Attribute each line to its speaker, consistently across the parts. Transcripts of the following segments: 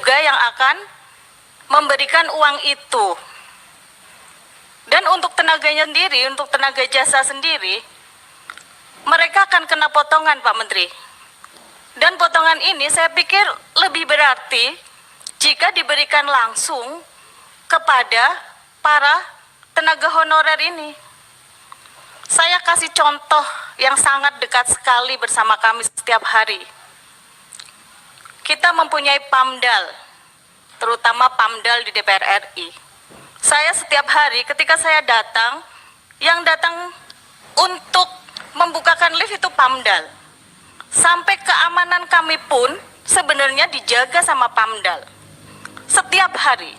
Speaker 1: juga yang akan memberikan uang itu. Dan untuk tenaganya sendiri, untuk tenaga jasa sendiri, mereka akan kena potongan, Pak Menteri. Dan potongan ini saya pikir lebih berarti jika diberikan langsung kepada para tenaga honorer ini. Saya kasih contoh yang sangat dekat sekali bersama kami setiap hari. Kita mempunyai PAMDAL, terutama PAMDAL di DPR RI. Saya setiap hari ketika saya datang, yang datang untuk membukakan lift itu PAMDAL. Sampai keamanan kami pun sebenarnya dijaga sama PAMDAL. Setiap hari.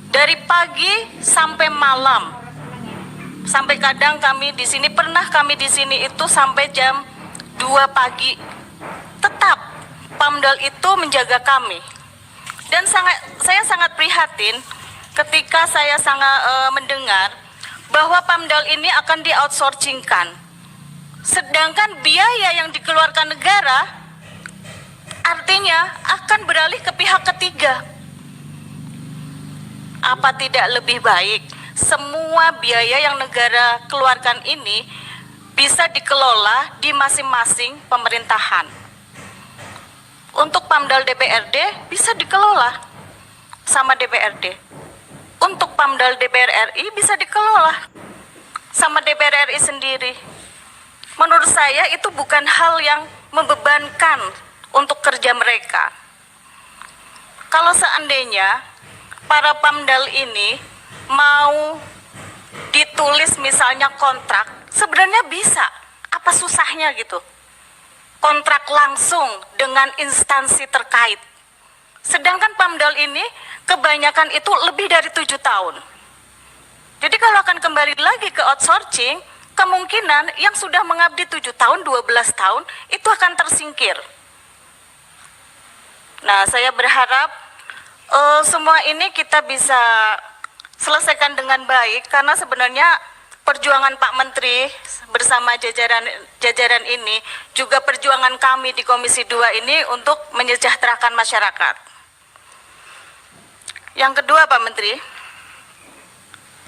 Speaker 1: Dari pagi sampai malam. Sampai kadang kami di sini, pernah kami di sini itu sampai jam 2 pagi. Tetap PAMDAL itu menjaga kami. Dan saya sangat prihatin ketika saya mendengar bahwa PAMDAL ini akan di-outsourcingkan. Sedangkan biaya yang dikeluarkan negara artinya akan beralih ke pihak ketiga. Apa tidak lebih baik semua biaya yang negara keluarkan ini bisa dikelola di masing-masing pemerintahan? Untuk PAMDAL DPRD bisa dikelola sama DPRD. Untuk PAMDAL DPR RI bisa dikelola sama DPR RI sendiri. Menurut saya itu bukan hal yang membebankan untuk kerja mereka. Kalau seandainya para PAMDAL ini mau ditulis misalnya kontrak, sebenarnya bisa. Apa susahnya gitu? Kontrak langsung dengan instansi terkait. Sedangkan PAMDAL ini kebanyakan itu lebih dari 7 tahun. Jadi kalau akan kembali lagi ke outsourcing, kemungkinan yang sudah mengabdi 7 tahun, 12 tahun, itu akan tersingkir. Nah, saya berharap semua ini kita bisa selesaikan dengan baik, karena sebenarnya perjuangan Pak Menteri bersama jajaran ini, juga perjuangan kami di Komisi 2 ini untuk menyejahterakan masyarakat. Yang kedua, Pak Menteri,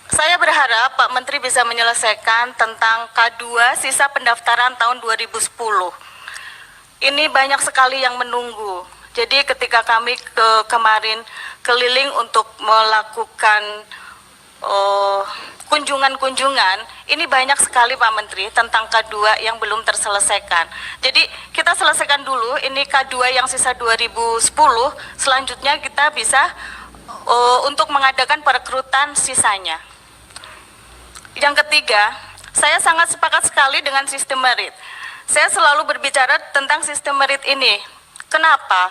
Speaker 1: saya berharap Pak Menteri bisa menyelesaikan tentang K2 sisa pendaftaran tahun 2010. Ini banyak sekali yang menunggu. Jadi ketika kami kemarin keliling untuk melakukan kunjungan-kunjungan, ini banyak sekali Pak Menteri tentang K2 yang belum terselesaikan. Jadi kita selesaikan dulu ini K2 yang sisa 2010, selanjutnya kita bisa untuk mengadakan perekrutan sisanya. Yang ketiga, saya sangat sepakat sekali dengan sistem merit. Saya selalu berbicara tentang sistem merit ini. Kenapa?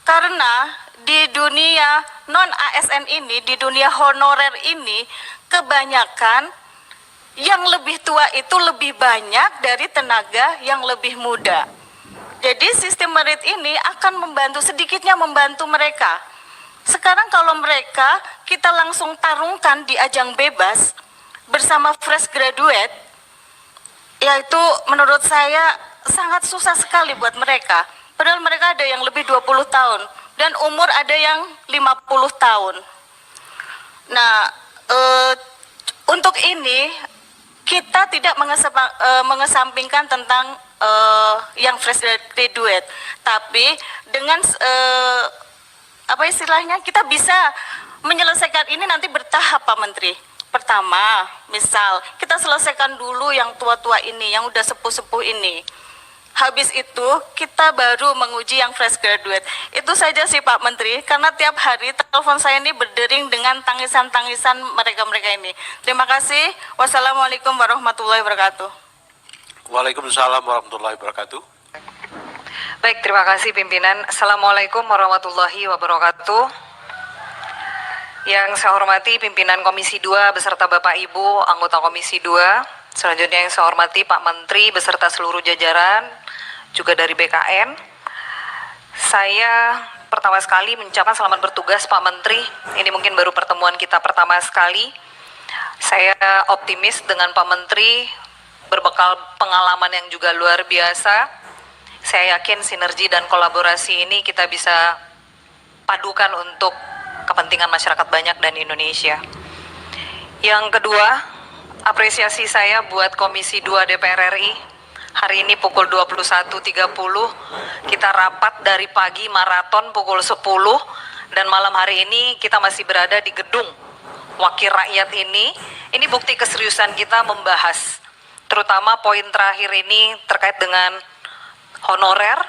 Speaker 1: Karena di dunia non-ASN ini, di dunia honorer ini, kebanyakan yang lebih tua itu lebih banyak dari tenaga yang lebih muda. Jadi sistem merit ini akan membantu, sedikitnya membantu mereka. Sekarang kalau mereka kita langsung tarungkan di ajang bebas bersama fresh graduate, yaitu menurut saya sangat susah sekali buat mereka. Padahal mereka ada yang lebih 20 tahun dan umur ada yang 50 tahun. Nah, untuk ini kita tidak mengesampingkan tentang yang fresh graduate, tapi dengan apa istilahnya, kita bisa menyelesaikan ini nanti bertahap Pak Menteri. Pertama, misal kita selesaikan dulu yang tua-tua ini, yang udah sepuh-sepuh ini. Habis itu kita baru menguji yang fresh graduate. Itu saja sih Pak Menteri, karena tiap hari telepon saya ini berdering dengan tangisan-tangisan mereka-mereka ini. Terima kasih. Wassalamualaikum warahmatullahi wabarakatuh.
Speaker 2: Waalaikumsalam warahmatullahi wabarakatuh.
Speaker 3: Baik, terima kasih pimpinan. Assalamualaikum warahmatullahi wabarakatuh. Yang saya hormati pimpinan Komisi 2 beserta Bapak Ibu anggota Komisi 2. Selanjutnya yang saya hormati Pak Menteri beserta seluruh jajaran, juga dari BKN. Saya pertama sekali mengucapkan selamat bertugas Pak Menteri. Ini mungkin baru pertemuan kita pertama sekali. Saya optimis dengan Pak Menteri berbekal pengalaman yang juga luar biasa. Saya yakin sinergi dan kolaborasi ini kita bisa padukan untuk kepentingan masyarakat banyak dan Indonesia. Yang kedua, apresiasi saya buat Komisi 2 DPR RI. Hari ini pukul 21.30 kita rapat dari pagi maraton pukul 10 dan malam hari ini kita masih berada di gedung Wakil Rakyat ini. Ini bukti keseriusan kita membahas terutama poin terakhir ini terkait dengan honorer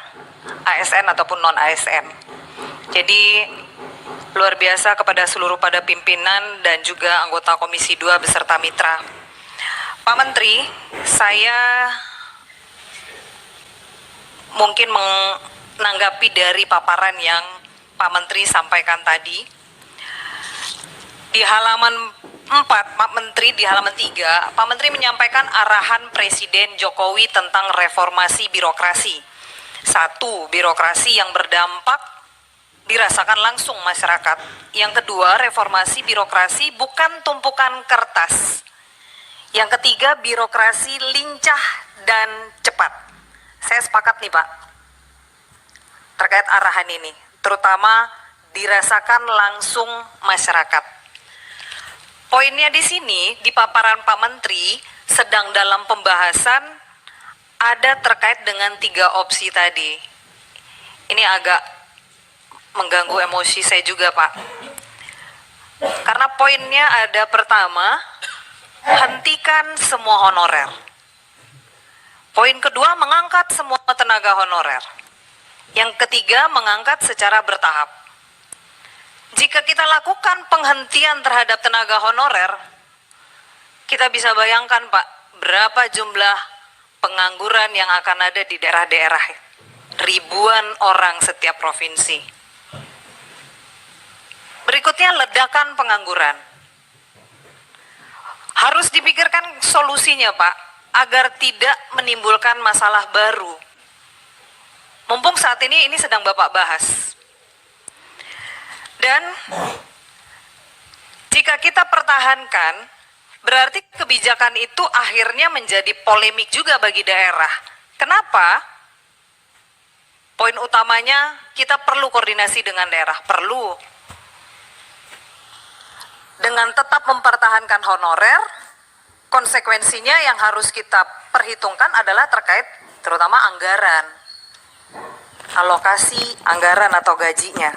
Speaker 3: ASN ataupun non ASN. Jadi luar biasa kepada seluruh pada pimpinan dan juga anggota Komisi 2 beserta mitra. Pak Menteri, saya mungkin menanggapi dari paparan yang Pak Menteri sampaikan tadi. Di halaman 4, Pak Menteri di halaman 3, Pak Menteri menyampaikan arahan Presiden Jokowi tentang reformasi birokrasi. 1, birokrasi yang berdampak dirasakan langsung masyarakat. Yang kedua, reformasi birokrasi bukan tumpukan kertas. Yang ketiga, birokrasi lincah dan cepat. Saya sepakat nih Pak, terkait arahan ini, terutama dirasakan langsung masyarakat. Poinnya di sini, di paparan Pak Menteri, sedang dalam pembahasan, ada terkait dengan 3 opsi tadi. Ini agak mengganggu emosi saya juga Pak. Karena poinnya ada pertama, hentikan semua honorer. Poin kedua, mengangkat semua tenaga honorer. Yang ketiga, mengangkat secara bertahap. Jika kita lakukan penghentian terhadap tenaga honorer, kita bisa bayangkan Pak, berapa jumlah pengangguran yang akan ada di daerah-daerah. Ribuan orang setiap provinsi. Berikutnya, ledakan pengangguran. Harus dipikirkan solusinya Pak, agar tidak menimbulkan masalah baru. Mumpung saat ini sedang Bapak bahas. Dan jika kita pertahankan, berarti kebijakan itu akhirnya menjadi polemik juga bagi daerah. Kenapa? Poin utamanya, kita perlu koordinasi dengan daerah, perlu. Dengan tetap mempertahankan honorer, konsekuensinya yang harus kita perhitungkan adalah terkait terutama anggaran, alokasi anggaran atau gajinya.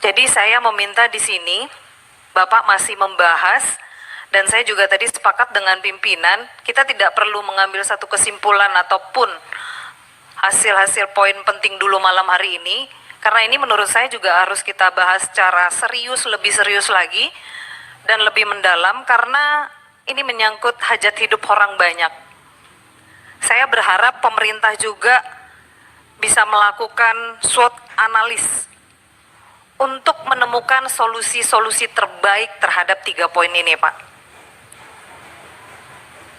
Speaker 3: Jadi saya meminta di sini, Bapak masih membahas, dan saya juga tadi sepakat dengan pimpinan, kita tidak perlu mengambil satu kesimpulan ataupun hasil-hasil poin penting dulu malam hari ini, karena ini menurut saya juga harus kita bahas secara serius, lebih serius lagi, dan lebih mendalam, karena ini menyangkut hajat hidup orang banyak. Saya berharap pemerintah juga bisa melakukan SWOT analis untuk menemukan solusi-solusi terbaik terhadap 3 poin ini, Pak.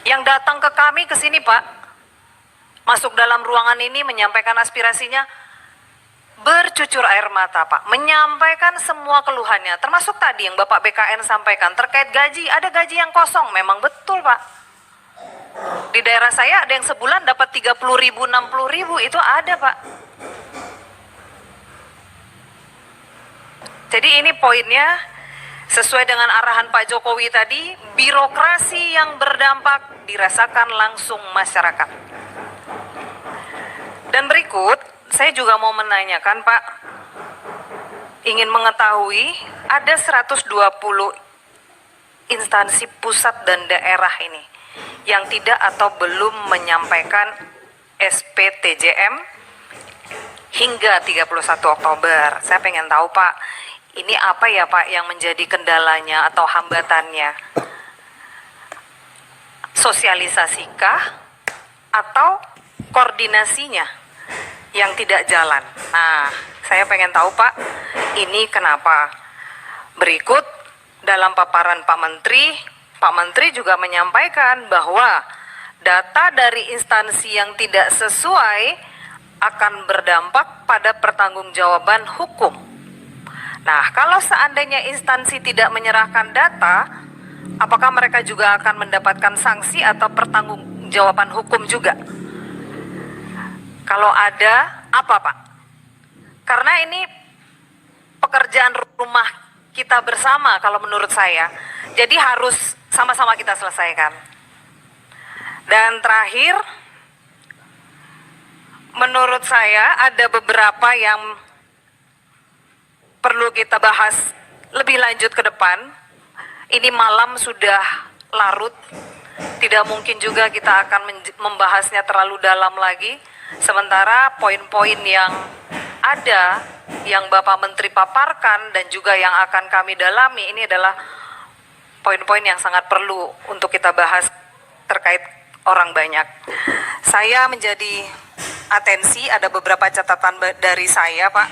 Speaker 3: Yang datang ke kami ke sini, Pak, masuk dalam ruangan ini menyampaikan aspirasinya, bercucur air mata Pak, menyampaikan semua keluhannya, termasuk tadi yang Bapak BKN sampaikan terkait gaji, ada gaji yang kosong, memang betul Pak. Di daerah saya ada yang sebulan dapat 30.000, 60.000, itu ada Pak. Jadi ini poinnya, sesuai dengan arahan Pak Jokowi tadi, birokrasi yang berdampak dirasakan langsung masyarakat. Dan berikut, saya juga mau menanyakan Pak, ingin mengetahui ada 120 instansi pusat dan daerah ini yang tidak atau belum menyampaikan SPTJM hingga 31 Oktober. Saya pengen tahu Pak, ini apa ya Pak yang menjadi kendalanya atau hambatannya? Sosialisasikah atau koordinasinya yang tidak jalan? Nah, saya pengen tahu Pak, ini kenapa? Berikut dalam paparan Pak Menteri juga menyampaikan bahwa data dari instansi yang tidak sesuai akan berdampak pada pertanggungjawaban hukum. Nah, kalau seandainya instansi tidak menyerahkan data, apakah mereka juga akan mendapatkan sanksi atau pertanggungjawaban hukum juga? Kalau ada, apa Pak? Karena ini pekerjaan rumah kita bersama kalau menurut saya. Jadi harus sama-sama kita selesaikan. Dan terakhir, menurut saya ada beberapa yang perlu kita bahas lebih lanjut ke depan. Ini malam sudah larut, tidak mungkin juga kita akan membahasnya terlalu dalam lagi. Sementara poin-poin yang ada, yang Bapak Menteri paparkan dan juga yang akan kami dalami, ini adalah poin-poin yang sangat perlu untuk kita bahas terkait orang banyak. Saya menjadi atensi, ada beberapa catatan dari saya, Pak.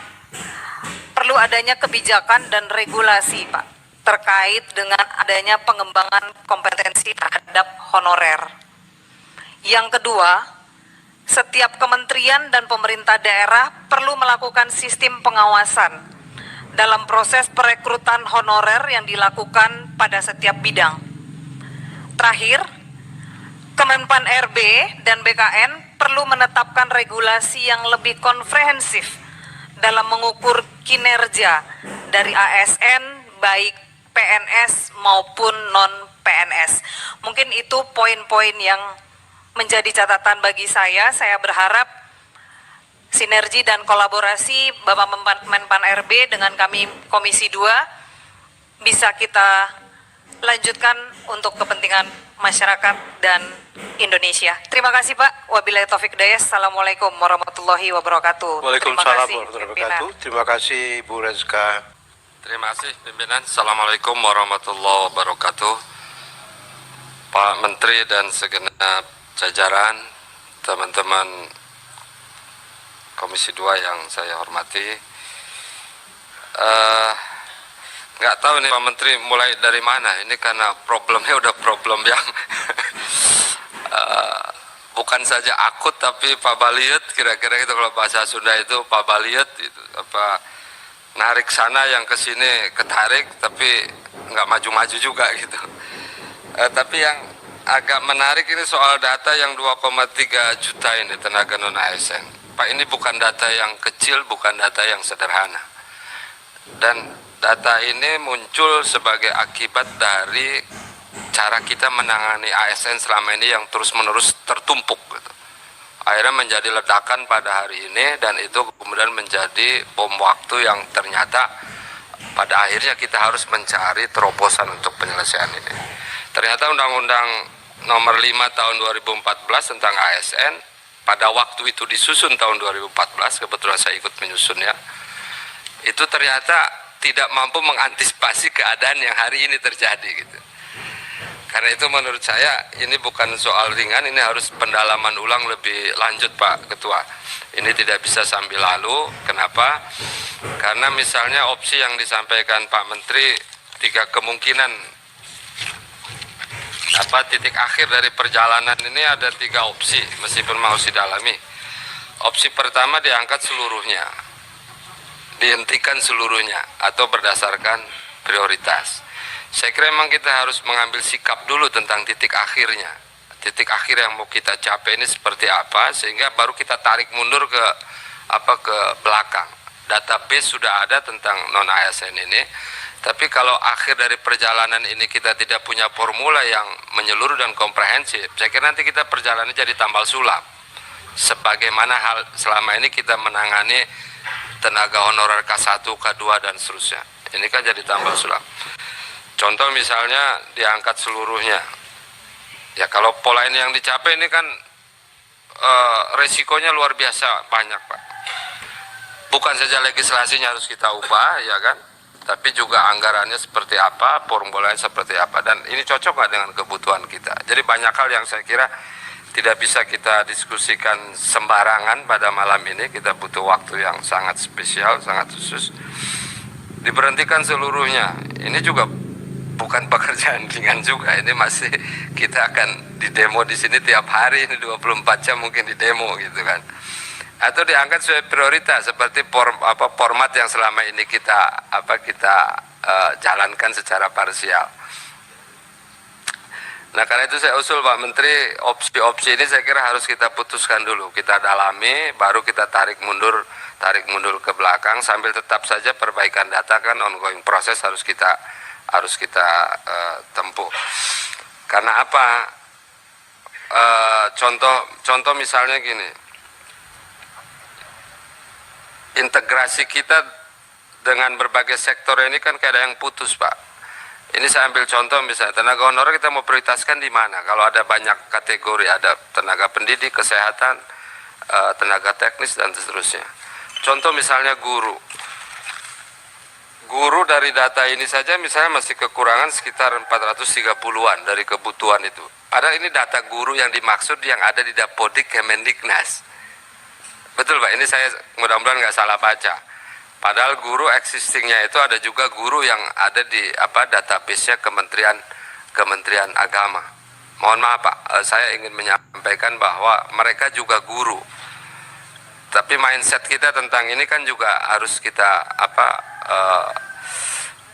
Speaker 3: Perlu adanya kebijakan dan regulasi, Pak, terkait dengan adanya pengembangan kompetensi terhadap honorer. Yang kedua, setiap kementerian dan pemerintah daerah perlu melakukan sistem pengawasan dalam proses perekrutan honorer yang dilakukan pada setiap bidang. Terakhir, Kemenpan RB dan BKN perlu menetapkan regulasi yang lebih komprehensif dalam mengukur kinerja dari ASN baik PNS maupun non-PNS. Mungkin itu poin-poin yang menjadi catatan bagi saya. Saya berharap sinergi dan kolaborasi Bapak Menpan RB dengan kami Komisi 2 bisa kita lanjutkan untuk kepentingan masyarakat dan Indonesia. Terima kasih Pak. Wabillahi taufik hidayah. Assalamualaikum warahmatullahi wabarakatuh.
Speaker 2: Waalaikumsalam warahmatullahi wabarakatuh. Terima kasih Bu Rezka.
Speaker 4: Terima kasih pimpinan. Assalamualaikum warahmatullahi wabarakatuh. Pak Menteri dan segenap jajaran, teman-teman Komisi 2 yang saya hormati. Nggak tahu nih Pak Menteri mulai dari mana. Ini karena problemnya udah problem yang bukan saja akut tapi Pak Baliut, kira-kira itu kalau bahasa Sunda itu Pak Baliut itu apa, narik sana yang ke sini ketarik tapi nggak maju-maju juga gitu. Tapi yang agak menarik ini soal data yang 2,3 juta ini tenaga non ASN. Pak, ini bukan data yang kecil, bukan data yang sederhana. Dan data ini muncul sebagai akibat dari cara kita menangani ASN selama ini yang terus-menerus tertumpuk gitu. Akhirnya menjadi ledakan pada hari ini dan itu kemudian menjadi bom waktu yang ternyata pada akhirnya kita harus mencari terobosan untuk penyelesaian ini. Ternyata Undang-Undang Nomor 5 Tahun 2014 tentang ASN pada waktu itu disusun tahun 2014, kebetulan saya ikut menyusunnya, itu ternyata tidak mampu mengantisipasi keadaan yang hari ini terjadi gitu. Karena itu menurut saya ini bukan soal ringan, ini harus pendalaman ulang lebih lanjut Pak Ketua. Ini tidak bisa sambil lalu. Kenapa? Karena misalnya opsi yang disampaikan Pak Menteri, 3 kemungkinan titik akhir dari perjalanan ini ada 3 opsi meskipun mau didalami. Opsi pertama diangkat seluruhnya, dihentikan seluruhnya atau berdasarkan prioritas. Saya kira memang kita harus mengambil sikap dulu tentang titik akhirnya. Titik akhir yang mau kita capai ini seperti apa sehingga baru kita tarik mundur ke belakang. Database sudah ada tentang non ASN ini. Tapi kalau akhir dari perjalanan ini kita tidak punya formula yang menyeluruh dan komprehensif, saya kira nanti kita perjalanan jadi tambal sulap. Sebagaimana hal selama ini kita menangani tenaga honorer K1, K2 dan seterusnya. Ini kan jadi tambal sulap. Contoh misalnya diangkat seluruhnya. Ya kalau pola ini yang dicapai ini kan resikonya luar biasa banyak Pak. Bukan saja legislasinya harus kita ubah ya kan, tapi juga anggarannya seperti apa, formulanya seperti apa, dan ini cocok nggak dengan kebutuhan kita. Jadi banyak hal yang saya kira tidak bisa kita diskusikan sembarangan pada malam ini. Kita butuh waktu yang sangat spesial, sangat khusus. Diberhentikan seluruhnya. Ini juga bukan pekerjaan ringan juga. Ini masih kita akan di demo di sini tiap hari, ini 24 jam mungkin di demo gitu kan. Atau diangkat sesuai prioritas seperti format yang selama ini kita jalankan secara parsial. Nah karena itu saya usul Pak Menteri, opsi-opsi ini saya kira harus kita putuskan dulu, kita dalami, baru kita tarik mundur ke belakang sambil tetap saja perbaikan data kan ongoing proses harus kita tempuh. Karena apa? Contoh misalnya gini, integrasi kita dengan berbagai sektor ini kan kayak ada yang putus Pak. Ini saya ambil contoh misalnya tenaga honorer kita mau prioritaskan di mana? Kalau ada banyak kategori, ada tenaga pendidik, kesehatan, tenaga teknis dan seterusnya. Contoh misalnya guru. Guru dari data ini saja misalnya masih kekurangan sekitar 430-an dari kebutuhan itu. Padahal ini data guru yang dimaksud yang ada di Dapodik Kemendiknas. Betul Pak, ini saya mudah-mudahan nggak salah baca. Padahal guru existingnya itu ada juga guru yang ada di database-nya Kementerian Agama. Mohon maaf Pak, saya ingin menyampaikan bahwa mereka juga guru. Tapi mindset kita tentang ini kan juga harus kita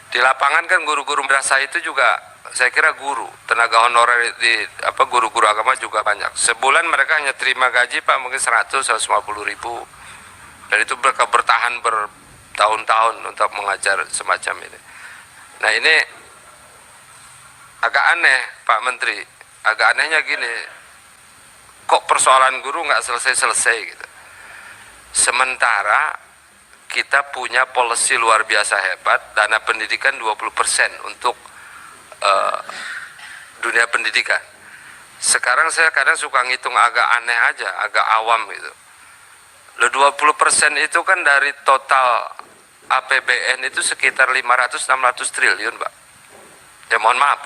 Speaker 4: di lapangan kan guru-guru madrasah itu juga saya kira guru, tenaga honorer di guru-guru agama juga banyak. Sebulan mereka hanya terima gaji Pak mungkin 100-150 ribu. Dan itu mereka bertahan bertahun-tahun untuk mengajar semacam ini. Nah ini agak aneh Pak Menteri, agak anehnya gini, kok persoalan guru nggak selesai-selesai gitu. Sementara kita punya policy luar biasa hebat, dana pendidikan 20% untuk dunia pendidikan. Sekarang saya kadang suka ngitung agak aneh aja, agak awam gitu. 20% itu kan dari total APBN itu sekitar 500-600 triliun Pak. Ya mohon maaf